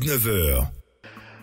19h.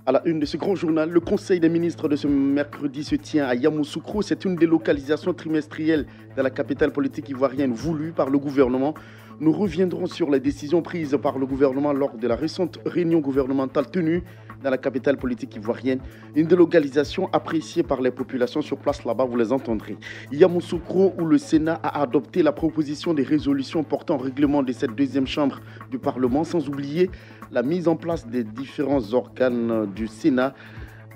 À la une de ce grand journal, le Conseil des ministres de ce mercredi se tient à Yamoussoukro. C'est une délocalisation trimestrielle dans la capitale politique ivoirienne voulue par le gouvernement. Nous reviendrons sur les décisions prises par le gouvernement lors de la récente réunion gouvernementale tenue dans la capitale politique ivoirienne. Une délocalisation appréciée par les populations sur place là-bas, vous les entendrez. Yamoussoukro, où le Sénat a adopté la proposition des résolutions portant règlement de cette deuxième chambre du Parlement, sans oublier la mise en place des différents organes du Sénat,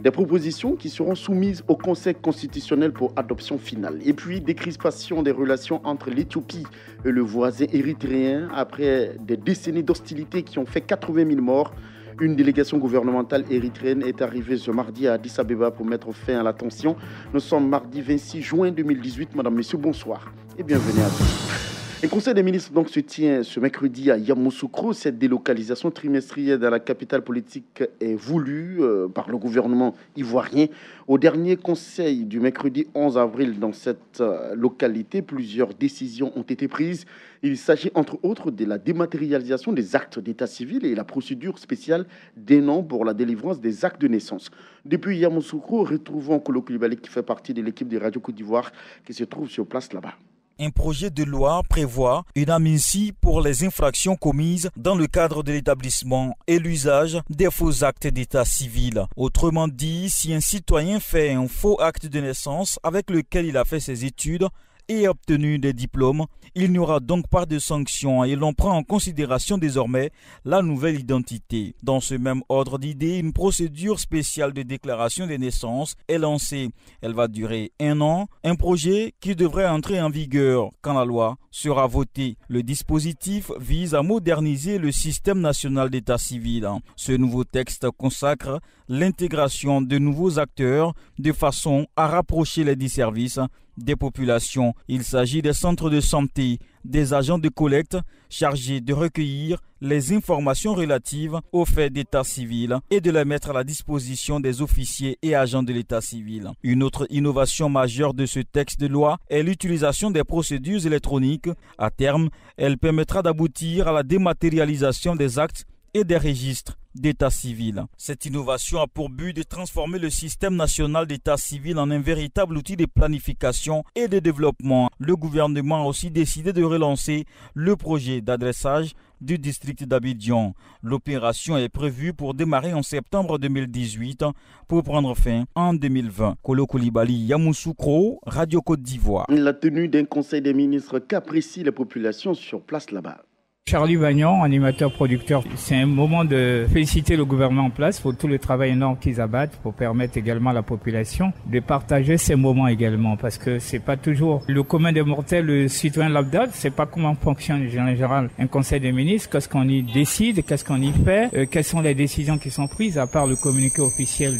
des propositions qui seront soumises au Conseil constitutionnel pour adoption finale. Et puis, décrispation des relations entre l'Éthiopie et le voisin érythréen après des décennies d'hostilité qui ont fait 80 000 morts. Une délégation gouvernementale érythréenne est arrivée ce mardi à Addis Abeba pour mettre fin à la tension. Nous sommes mardi 26 juin 2018. Madame, Monsieur, bonsoir et bienvenue à tous. Le Conseil des ministres donc se tient ce mercredi à Yamoussoukro. Cette délocalisation trimestrielle dans la capitale politique est voulue par le gouvernement ivoirien. Au dernier conseil du mercredi 11 avril dans cette localité, plusieurs décisions ont été prises. Il s'agit entre autres de la dématérialisation des actes d'état civil et la procédure spéciale d'un an pour la délivrance des actes de naissance. Depuis Yamoussoukro, retrouvons Kolo Koulibaly qui fait partie de l'équipe de Radio Côte d'Ivoire qui se trouve sur place là-bas. Un projet de loi prévoit une amnistie pour les infractions commises dans le cadre de l'établissement et l'usage des faux actes d'état civil. Autrement dit, si un citoyen fait un faux acte de naissance avec lequel il a fait ses études et obtenu des diplômes, il n'y aura donc pas de sanction et l'on prend en considération désormais la nouvelle identité. Dans ce même ordre d'idées, une procédure spéciale de déclaration des naissances est lancée. Elle va durer 1 an, un projet qui devrait entrer en vigueur quand la loi sera votée. Le dispositif vise à moderniser le système national d'état civil. Ce nouveau texte consacre l'intégration de nouveaux acteurs de façon à rapprocher les 10 services des populations. Il s'agit des centres de santé, des agents de collecte chargés de recueillir les informations relatives aux faits d'état civil et de les mettre à la disposition des officiers et agents de l'état civil. Une autre innovation majeure de ce texte de loi est l'utilisation des procédures électroniques. À terme, elle permettra d'aboutir à la dématérialisation des actes et des registres d'état civil. Cette innovation a pour but de transformer le système national d'état civil en un véritable outil de planification et de développement. Le gouvernement a aussi décidé de relancer le projet d'adressage du district d'Abidjan. L'opération est prévue pour démarrer en septembre 2018 pour prendre fin en 2020. Kolo Koulibaly, Yamoussoukro, Radio Côte d'Ivoire. La tenue d'un conseil des ministres qu'apprécient les populations sur place là-bas. Charlie Bagnon, animateur producteur, c'est un moment de féliciter le gouvernement en place pour tout le travail énorme qu'ils abattent pour permettre également à la population de partager ces moments également, parce que c'est pas toujours le commun des mortels, le citoyen lambda, c'est pas comment fonctionne en général un conseil des ministres, qu'est-ce qu'on y décide, qu'est-ce qu'on y fait, quelles sont les décisions qui sont prises à part le communiqué officiel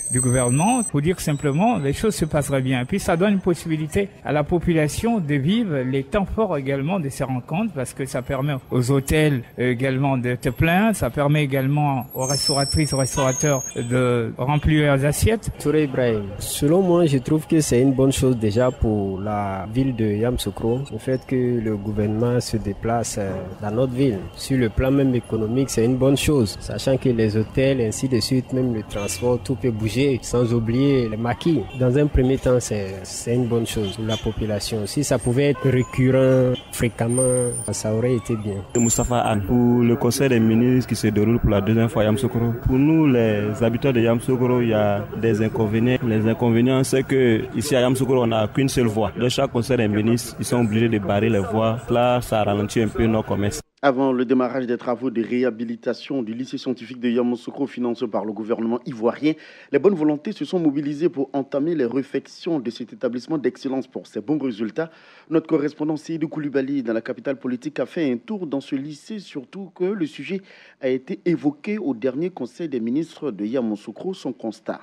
du gouvernement, pour dire que simplement les choses se passeraient bien. Et puis ça donne une possibilité à la population de vivre les temps forts également de ces rencontres, parce que ça permet aux hôtels également de te plaindre, ça permet également aux restauratrices, aux restaurateurs de remplir leurs assiettes. Touré Ibrahim, selon moi je trouve que c'est une bonne chose déjà pour la ville de Yamoussoukro, le fait que le gouvernement se déplace dans notre ville. Sur le plan même économique, c'est une bonne chose, sachant que les hôtels ainsi de suite, même le transport, tout peut bouger. Sans oublier les maquis. Dans un premier temps, c'est une bonne chose pour la population. Si ça pouvait être récurrent, fréquemment, ça aurait été bien. Moustapha Anne, pour le conseil des ministres qui se déroule pour la deuxième fois à Yamoussoukro. Pour nous, les habitants de Yamoussoukro, il y a des inconvénients. Les inconvénients, c'est que ici à Yamoussoukro, on n'a qu'une seule voie. Dans chaque conseil des ministres, ils sont obligés de barrer les voies. Là, ça ralentit un peu nos commerces. Avant le démarrage des travaux de réhabilitation du lycée scientifique de Yamoussoukro financé par le gouvernement ivoirien, les bonnes volontés se sont mobilisées pour entamer les réfections de cet établissement d'excellence pour ses bons résultats. Notre correspondant Seydou Koulibaly dans la capitale politique a fait un tour dans ce lycée, surtout que le sujet a été évoqué au dernier conseil des ministres de Yamoussoukro, son constat.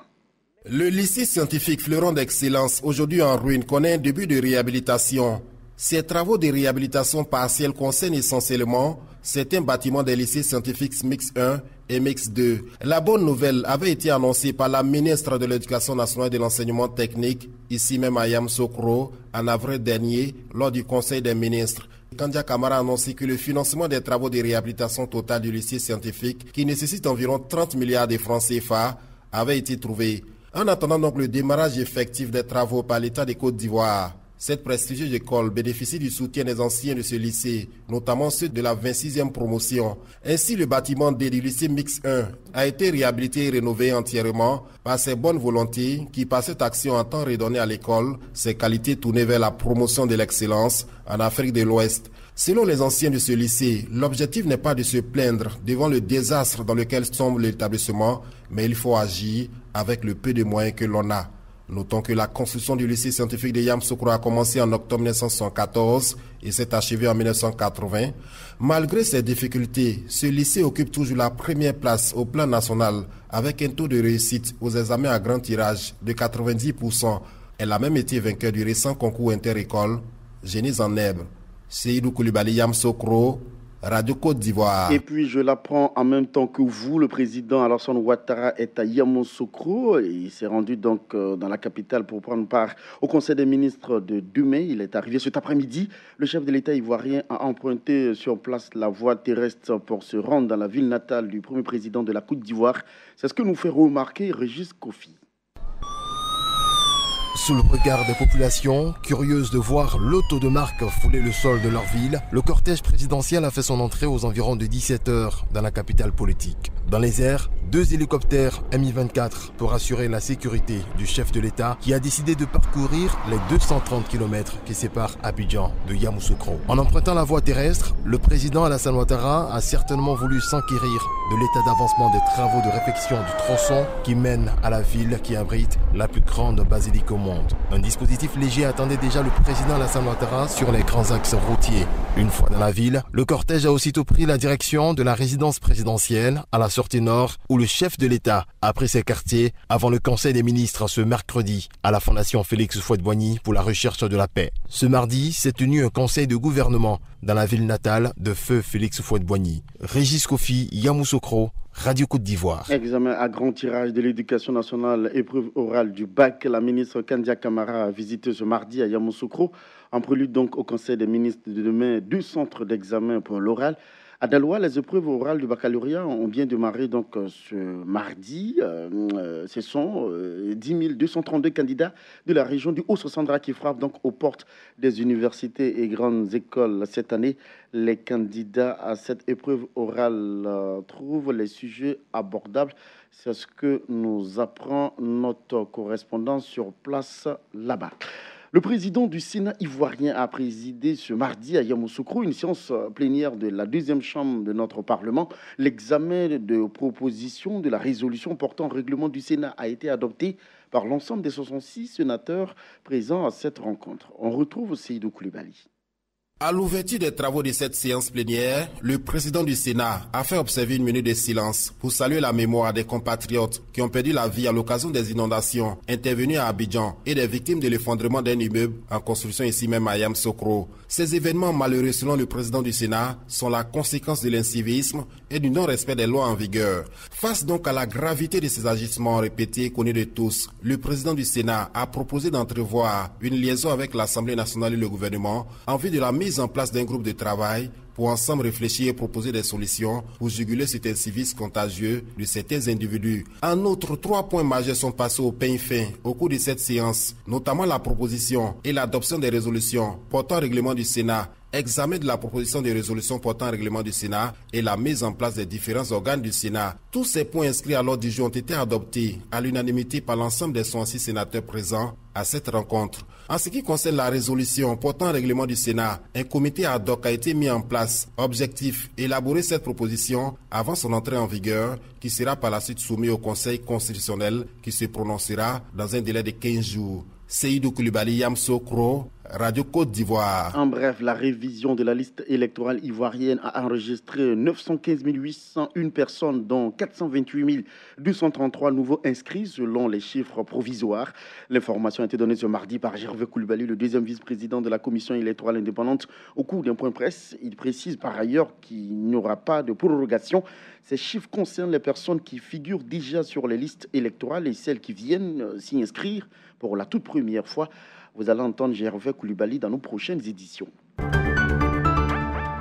Le lycée scientifique fleuron d'excellence, aujourd'hui en ruine, connaît un début de réhabilitation. Ces travaux de réhabilitation partielle concernent essentiellement certains bâtiments des lycées scientifiques Mix 1 et Mix 2. La bonne nouvelle avait été annoncée par la ministre de l'Éducation nationale et de l'enseignement technique, ici même à Yamoussoukro, en avril dernier, lors du Conseil des ministres. Kandia Camara a annoncé que le financement des travaux de réhabilitation totale du lycée scientifique, qui nécessite environ 30 milliards de francs CFA, avait été trouvé. En attendant donc le démarrage effectif des travaux par l'État de Côte d'Ivoire, cette prestigieuse école bénéficie du soutien des anciens de ce lycée, notamment ceux de la 26e promotion. Ainsi, le bâtiment du lycée Mix 1 a été réhabilité et rénové entièrement par ses bonnes volontés qui, par cette action, entend redonner à l'école ses qualités tournées vers la promotion de l'excellence en Afrique de l'Ouest. Selon les anciens de ce lycée, l'objectif n'est pas de se plaindre devant le désastre dans lequel tombe l'établissement, mais il faut agir avec le peu de moyens que l'on a. Notons que la construction du lycée scientifique de Yamoussoukro a commencé en octobre 1974 et s'est achevée en 1980. Malgré ces difficultés, ce lycée occupe toujours la première place au plan national avec un taux de réussite aux examens à grand tirage de 90%. Elle a même été vainqueur du récent concours inter-école Génies en herbe. Seydou Koulibaly, Yamoussoukro, Radio Côte d'Ivoire. Et puis je l'apprends en même temps que vous, le président Alassane Ouattara est à Yamoussoukro. Il s'est rendu donc dans la capitale pour prendre part au Conseil des ministres de demain. Il est arrivé cet après-midi. Le chef de l'État ivoirien a emprunté sur place la voie terrestre pour se rendre dans la ville natale du premier président de la Côte d'Ivoire. C'est ce que nous fait remarquer Régis Kofi. Sous le regard des populations, curieuses de voir l'auto de marque fouler le sol de leur ville, le cortège présidentiel a fait son entrée aux environs de 17h dans la capitale politique. Dans les airs, 2 hélicoptères Mi-24 pour assurer la sécurité du chef de l'État qui a décidé de parcourir les 230 km qui séparent Abidjan de Yamoussoukro. En empruntant la voie terrestre, le président Alassane Ouattara a certainement voulu s'enquérir de l'état d'avancement des travaux de réfection du tronçon qui mène à la ville qui abrite la plus grande basilique au monde. Un dispositif léger attendait déjà le président Alassane Ouattara sur les grands axes routiers. Une fois dans la ville, le cortège a aussitôt pris la direction de la résidence présidentielle à la sortie nord où le chef de l'État a pris ses quartiers avant le Conseil des ministres ce mercredi à la Fondation Félix Houphouët-Boigny pour la recherche de la paix. Ce mardi s'est tenu un conseil de gouvernement dans la ville natale de feu Félix Houphouët-Boigny. Régis Kofi, Yamoussoukro, Radio Côte d'Ivoire. Examen à grand tirage de l'éducation nationale, épreuve orale du bac. La ministre Kandia Camara a visité ce mardi à Yamoussoukro. En prélude donc au Conseil des ministres de demain, 2 centres d'examen pour l'oral. À Daloa, les épreuves orales du baccalauréat ont bien démarré donc ce mardi. Ce sont 10 232 candidats de la région du Haut-Sossandra qui frappent donc aux portes des universités et grandes écoles. Cette année, les candidats à cette épreuve orale trouvent les sujets abordables. C'est ce que nous apprend notre correspondant sur place là-bas. Le président du Sénat ivoirien a présidé ce mardi à Yamoussoukro une séance plénière de la 2e chambre de notre Parlement. L'examen de propositions de la résolution portant règlement du Sénat a été adopté par l'ensemble des 66 sénateurs présents à cette rencontre. On retrouve Seydou Koulibaly. À l'ouverture des travaux de cette séance plénière, le président du Sénat a fait observer une minute de silence pour saluer la mémoire des compatriotes qui ont perdu la vie à l'occasion des inondations intervenues à Abidjan et des victimes de l'effondrement d'un immeuble en construction ici même à Yamoussoukro. Ces événements malheureux, selon le président du Sénat, sont la conséquence de l'incivisme et du non-respect des lois en vigueur. Face donc à la gravité de ces agissements répétés connus de tous, le président du Sénat a proposé d'entrevoir une liaison avec l'Assemblée nationale et le gouvernement en vue de la mise en place d'un groupe de travail pour ensemble réfléchir et proposer des solutions pour juguler cet incivisme contagieux de certains individus. En outre, 3 points majeurs sont passés au peigne fin au cours de cette séance, notamment la proposition et l'adoption des résolutions portant règlement du Sénat, examen de la proposition de résolution portant règlement du Sénat et la mise en place des différents organes du Sénat. Tous ces points inscrits à l'ordre du jour ont été adoptés à l'unanimité par l'ensemble des 66 sénateurs présents à cette rencontre. En ce qui concerne la résolution portant règlement du Sénat, un comité ad hoc a été mis en place. Objectif, élaborer cette proposition avant son entrée en vigueur qui sera par la suite soumise au Conseil constitutionnel qui se prononcera dans un délai de 15 jours. Seydou Koulibaly, Yamoussoukro, Radio Côte d'Ivoire. En bref, la révision de la liste électorale ivoirienne a enregistré 915 801 personnes, dont 428 233 nouveaux inscrits selon les chiffres provisoires. L'information a été donnée ce mardi par Gervais Koulibaly, le 2e vice-président de la commission électorale indépendante, au cours d'un point presse. Il précise par ailleurs qu'il n'y aura pas de prorogation. Ces chiffres concernent les personnes qui figurent déjà sur les listes électorales et celles qui viennent s'y inscrire pour la toute première fois. Vous allez entendre Gervais Koulibaly dans nos prochaines éditions.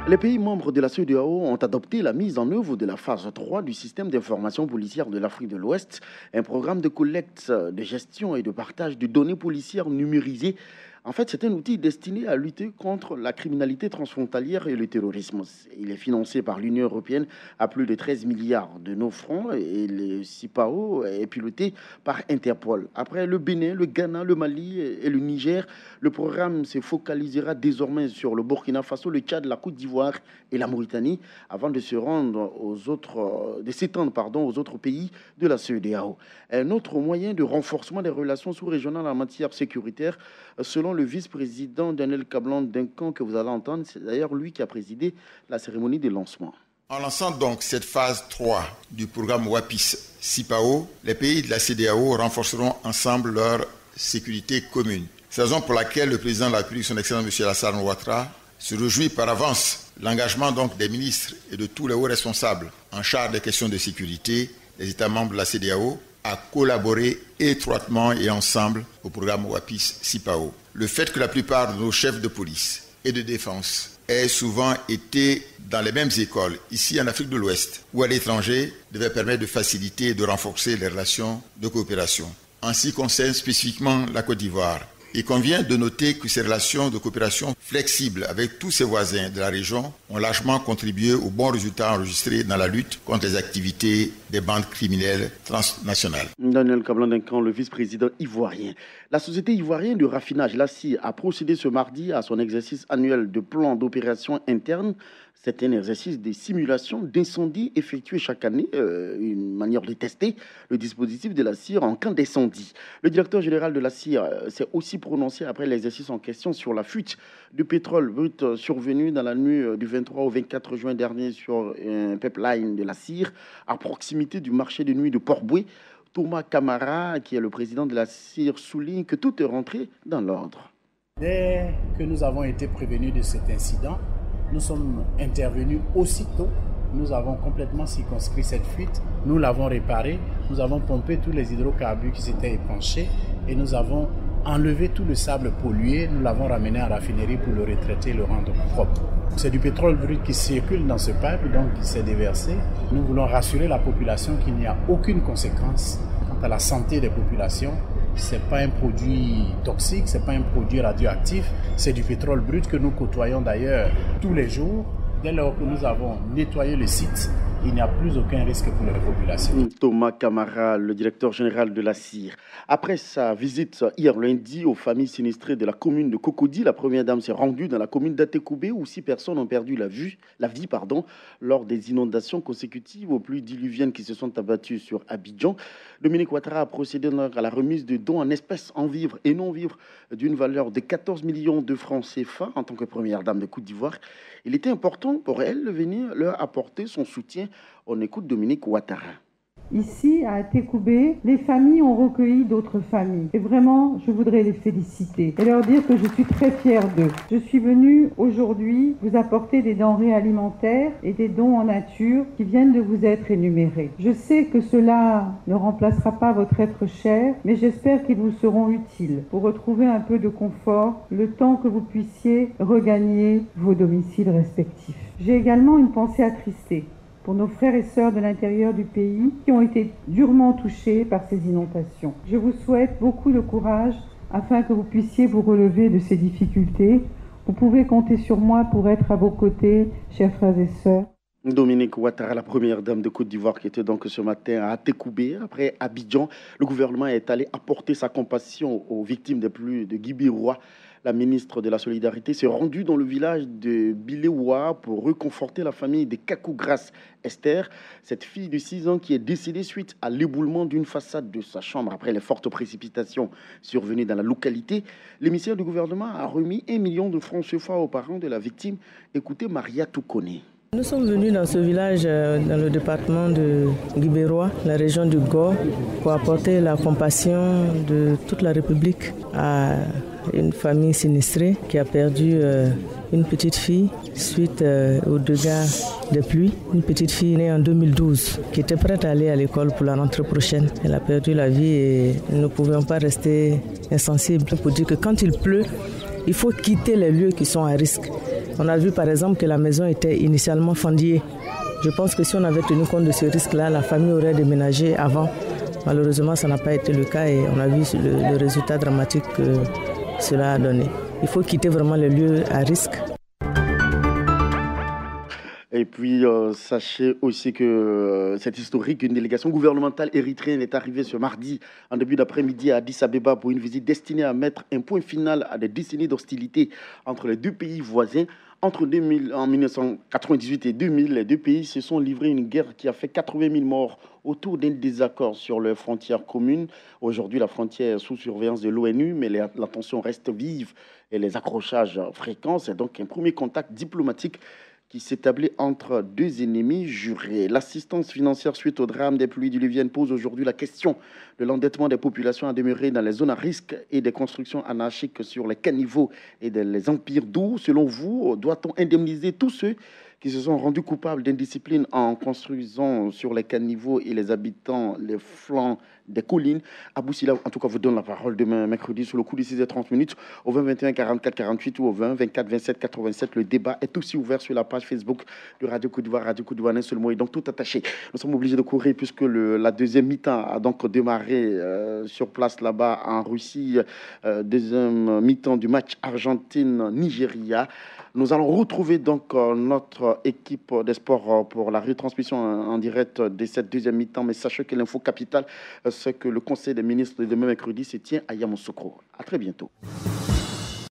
Les pays membres de la CEDEAO ont adopté la mise en œuvre de la phase 3 du système d'information policière de l'Afrique de l'Ouest, un programme de collecte, de gestion et de partage de données policières numérisées. En fait, c'est un outil destiné à lutter contre la criminalité transfrontalière et le terrorisme. Il est financé par l'Union européenne à plus de 13 milliards de nos francs et le CIPAO est piloté par Interpol. Après le Bénin, le Ghana, le Mali et le Niger, le programme se focalisera désormais sur le Burkina Faso, le Tchad, la Côte d'Ivoire et la Mauritanie avant de s'étendre aux autres pays de la CEDEAO. Un autre moyen de renforcement des relations sous-régionales en matière sécuritaire, selon le vice-président Daniel Kablan-Duncan que vous allez entendre, c'est d'ailleurs lui qui a présidé la cérémonie de lancement. En lançant donc cette phase 3 du programme WAPIS-CIPAO, les pays de la CEDEAO renforceront ensemble leur sécurité commune. C'est la raison pour laquelle le président de la République, son excellence M. Alassane Ouattara, se réjouit par avance l'engagement donc des ministres et de tous les hauts responsables en charge des questions de sécurité des États membres de la CEDEAO à collaborer étroitement et ensemble au programme WAPIS-CIPAO. Le fait que la plupart de nos chefs de police et de défense aient souvent été dans les mêmes écoles, ici en Afrique de l'Ouest ou à l'étranger, devait permettre de faciliter et de renforcer les relations de coopération. En ce qui concerne spécifiquement la Côte d'Ivoire, il convient de noter que ces relations de coopération flexibles avec tous ses voisins de la région ont largement contribué aux bons résultats enregistrés dans la lutte contre les activités des bandes criminelles transnationales. Daniel Kablan-Duncan, le vice-président ivoirien. La société ivoirienne de raffinage, la CIR, a procédé ce mardi à son exercice annuel de plan d'opération interne. C'est un exercice de simulation d'incendie effectué chaque année, une manière de tester le dispositif de la CIR en cas d'incendie. Le directeur général de la CIR s'est aussi prononcé après l'exercice en question sur la fuite de pétrole brut survenue dans la nuit du 23 au 24 juin dernier sur un pipeline de la CIR à proximité du marché de nuit de Port-Boué. Thomas Camara, qui est le président de la CIR, souligne que tout est rentré dans l'ordre. Dès que nous avons été prévenus de cet incident, nous sommes intervenus aussitôt. Nous avons complètement circonscrit cette fuite. Nous l'avons réparée. Nous avons pompé tous les hydrocarbures qui s'étaient épanchés et nous avons enlevé tout le sable pollué. Nous l'avons ramené à la raffinerie pour le retraiter et le rendre propre. C'est du pétrole brut qui circule dans ce pipe, donc qui s'est déversé. Nous voulons rassurer la population qu'il n'y a aucune conséquence quant à la santé des populations. Ce n'est pas un produit toxique, ce n'est pas un produit radioactif, c'est du pétrole brut que nous côtoyons d'ailleurs tous les jours. Dès lors que nous avons nettoyé le site, il n'y a plus aucun risque pour les populations. Thomas Camara, le directeur général de la CIR. Après sa visite hier lundi aux familles sinistrées de la commune de Cocody, la première dame s'est rendue dans la commune d'Atekoubé où 6 personnes ont perdu la vie lors des inondations consécutives aux pluies diluviennes qui se sont abattues sur Abidjan. Dominique Ouattara a procédé à la remise de dons en espèces, en vivres et non-vivres d'une valeur de 14 millions de francs CFA en tant que première dame de Côte d'Ivoire. Il était important pour elle de venir leur apporter son soutien. On écoute Dominique Ouattara. Ici, à Atekoubé, les familles ont recueilli d'autres familles. Et vraiment, je voudrais les féliciter et leur dire que je suis très fière d'eux. Je suis venue aujourd'hui vous apporter des denrées alimentaires et des dons en nature qui viennent de vous être énumérés. Je sais que cela ne remplacera pas votre être cher, mais j'espère qu'ils vous seront utiles pour retrouver un peu de confort le temps que vous puissiez regagner vos domiciles respectifs. J'ai également une pensée attristée pour nos frères et sœurs de l'intérieur du pays qui ont été durement touchés par ces inondations. Je vous souhaite beaucoup de courage afin que vous puissiez vous relever de ces difficultés. Vous pouvez compter sur moi pour être à vos côtés, chers frères et sœurs. Dominique Ouattara, la première dame de Côte d'Ivoire, qui était donc ce matin à Atekoubé, après Abidjan. Le gouvernement est allé apporter sa compassion aux victimes des pluies de Guibiroa. La ministre de la Solidarité s'est rendue dans le village de Bilewa pour reconforter la famille de Kakougras Esther, cette fille de 6 ans qui est décédée suite à l'éboulement d'une façade de sa chambre après les fortes précipitations survenues dans la localité. L'émissaire du gouvernement a remis 1 million de francs CFA aux parents de la victime. Écoutez Maria Toukone. Nous sommes venus dans ce village, dans le département de Guibérois, la région du Gor, pour apporter la compassion de toute la République à une famille sinistrée qui a perdu une petite fille suite aux dégâts des pluies. Une petite fille née en 2012 qui était prête à aller à l'école pour la rentrée prochaine. Elle a perdu la vie et nous ne pouvions pas rester insensibles pour dire que quand il pleut, il faut quitter les lieux qui sont à risque. On a vu par exemple que la maison était initialement fendillée. Je pense que si on avait tenu compte de ce risque-là, la famille aurait déménagé avant. Malheureusement, ça n'a pas été le cas et on a vu le résultat dramatique que cela a donné. Il faut quitter vraiment les lieux à risque. Et puis, sachez aussi que c'est historique, une délégation gouvernementale érythréenne est arrivée ce mardi en début d'après-midi à Addis Abeba pour une visite destinée à mettre un point final à des décennies d'hostilité entre les deux pays voisins. En 1998 et 2000, les deux pays se sont livrés une guerre qui a fait 80 000 morts autour d'un désaccord sur leurs frontières communes. Aujourd'hui, la frontière est sous surveillance de l'ONU, mais la tension reste vive et les accrochages fréquents. C'est donc un premier contact diplomatique qui s'établit entre deux ennemis jurés. L'assistance financière suite au drame des pluies diluviennes pose aujourd'hui la question de l'endettement des populations à demeurer dans les zones à risque et des constructions anarchiques sur les caniveaux et les empires d'eau. Selon vous, doit-on indemniser tous ceux qui se sont rendus coupables d'indiscipline en construisant sur les caniveaux et les habitants les flancs des collines? Abou Sila, en tout cas, vous donne la parole demain mercredi sur le coup de 6h30 au 20 21 44 48 ou au 20 24 27 87. Le débat est aussi ouvert sur la page Facebook de Radio Côte d'Ivoire, Radio Côte d'Ivoire, un seul mot et donc tout attaché. Nous sommes obligés de courir puisque la deuxième mi-temps a donc démarré sur place là-bas en Russie. Deuxième mi-temps du match Argentine-Nigeria. Nous allons retrouver donc notre équipe des sports pour la retransmission en direct de cette deuxième mi-temps. Mais sachez que l'info capitale, c'est que le Conseil des ministres de demain mercredi se tient à Yamoussoukro. À très bientôt.